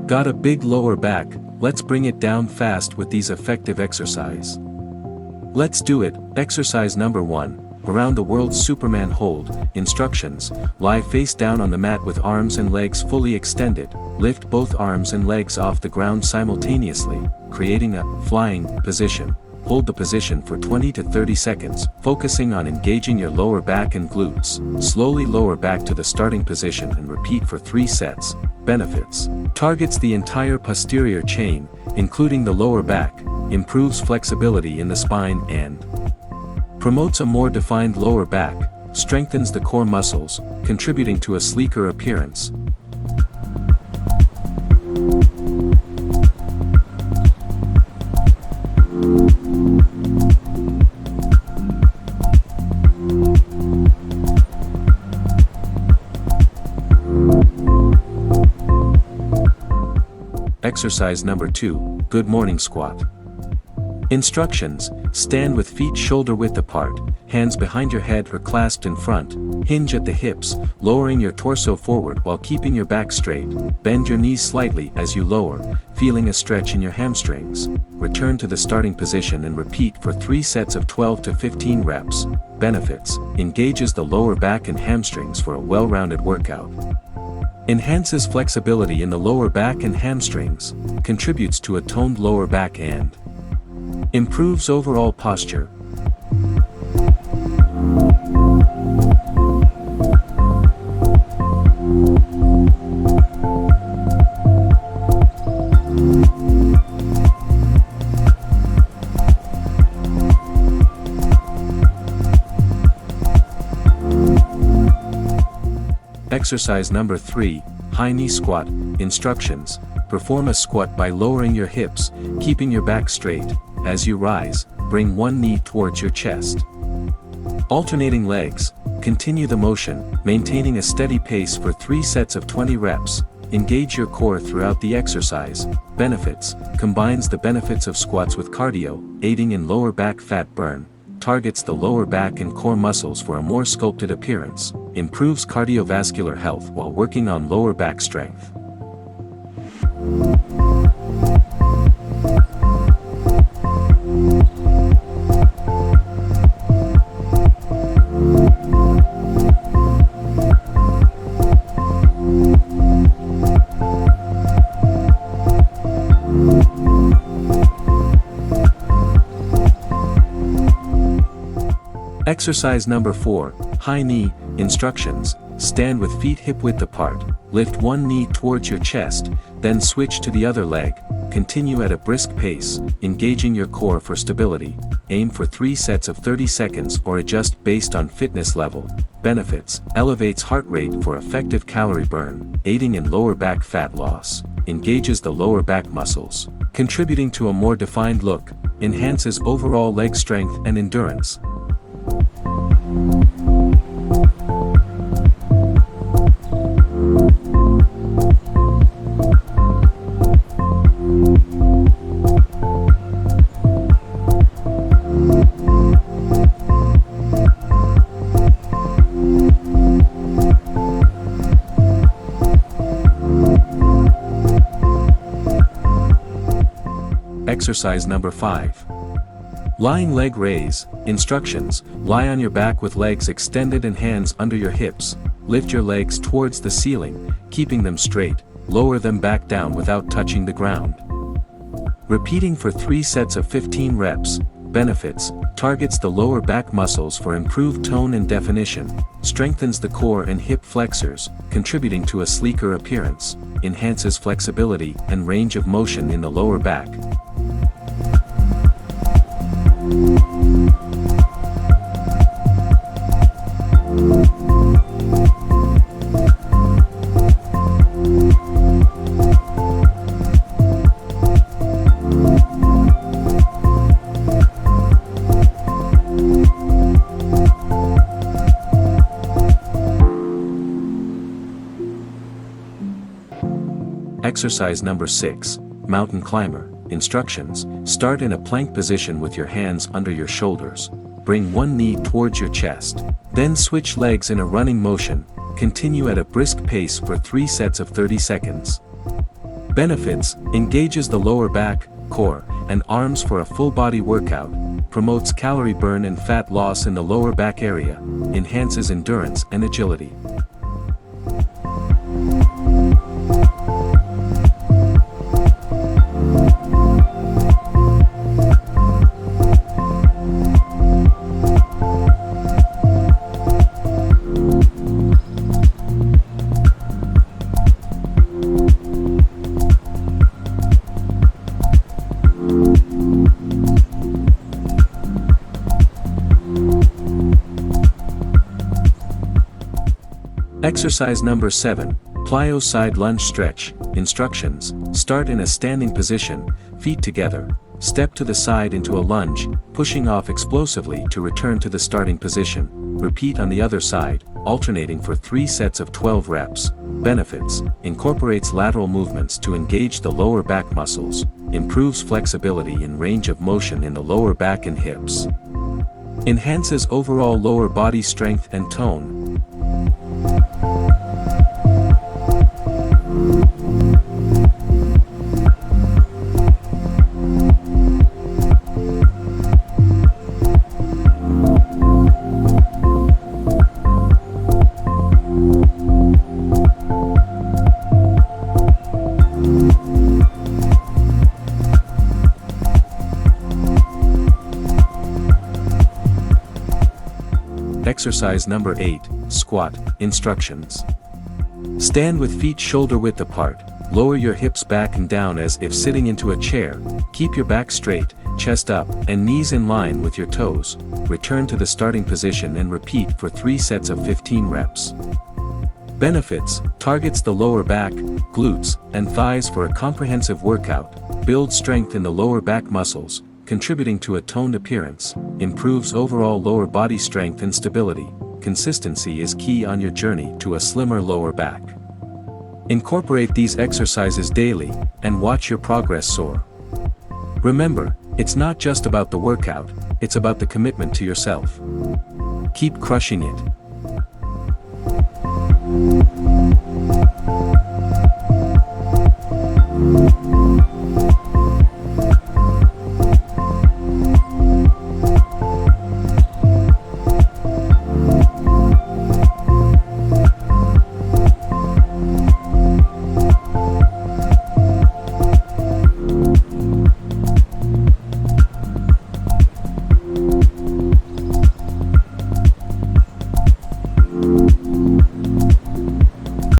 Got a big lower back? Let's bring it down fast with these effective exercise. Let's do it. Exercise number 1. Around the world's Superman hold. Instructions: lie face down on the mat with arms and legs fully extended. Lift both arms and legs off the ground simultaneously, creating a flying position. Hold the position for 20 to 30 seconds, focusing on engaging your lower back and glutes. Slowly lower back to the starting position and repeat for 3 sets. Benefits: targets the entire posterior chain, including the lower back, improves flexibility in the spine and promotes a more defined lower back, strengthens the core muscles, contributing to a sleeker appearance. Exercise number 2, Good Morning Squat. Instructions: stand with feet shoulder width apart, hands behind your head or clasped in front, hinge at the hips, lowering your torso forward while keeping your back straight, bend your knees slightly as you lower, feeling a stretch in your hamstrings. Return to the starting position and repeat for 3 sets of 12 to 15 reps. Benefits: engages the lower back and hamstrings for a well-rounded workout. Enhances flexibility in the lower back and hamstrings, contributes to a toned lower back and improves overall posture. Exercise number 3, High Knee Squat. Instructions: perform a squat by lowering your hips, keeping your back straight. As you rise, bring one knee towards your chest. Alternating legs, continue the motion, maintaining a steady pace for 3 sets of 20 reps. Engage your core throughout the exercise. Benefits: combines the benefits of squats with cardio, aiding in lower back fat burn. Targets the lower back and core muscles for a more sculpted appearance. Improves cardiovascular health while working on lower back strength. Exercise number 4, High Knee. Instructions: stand with feet hip width apart, lift one knee towards your chest, then switch to the other leg. Continue at a brisk pace, engaging your core for stability. Aim for 3 sets of 30 seconds or adjust based on fitness level. Benefits: elevates heart rate for effective calorie burn, aiding in lower back fat loss. Engages the lower back muscles, contributing to a more defined look. Enhances overall leg strength and endurance. Exercise number 5. Lying leg raise. Instructions: lie on your back with legs extended and hands under your hips. Lift your legs towards the ceiling, keeping them straight. Lower them back down without touching the ground. Repeating for 3 sets of 15 reps. Benefits: targets the lower back muscles for improved tone and definition. Strengthens the core and hip flexors, contributing to a sleeker appearance. Enhances flexibility and range of motion in the lower back. Exercise number 6, Mountain Climber. Instructions: start in a plank position with your hands under your shoulders. Bring one knee towards your chest. Then switch legs in a running motion. Continue at a brisk pace for 3 sets of 30 seconds. Benefits: engages the lower back, core, and arms for a full body workout, promotes calorie burn and fat loss in the lower back area, enhances endurance and agility. Exercise number 7, Plyo side lunge stretch. Instructions: start in a standing position, feet together, step to the side into a lunge, pushing off explosively to return to the starting position. Repeat on the other side, alternating for 3 sets of 12 reps. Benefits: incorporates lateral movements to engage the lower back muscles, improves flexibility and range of motion in the lower back and hips. Enhances overall lower body strength and tone. Exercise number 8, squat. Instructions: stand with feet shoulder width apart, lower your hips back and down as if sitting into a chair, keep your back straight, chest up, and knees in line with your toes. Return to the starting position and repeat for 3 sets of 15 reps. Benefits: targets the lower back, glutes, and thighs for a comprehensive workout, builds strength in the lower back muscles, contributing to a toned appearance, improves overall lower body strength and stability. Consistency is key on your journey to a slimmer lower back. Incorporate these exercises daily, and watch your progress soar. Remember, it's not just about the workout, it's about the commitment to yourself. Keep crushing it.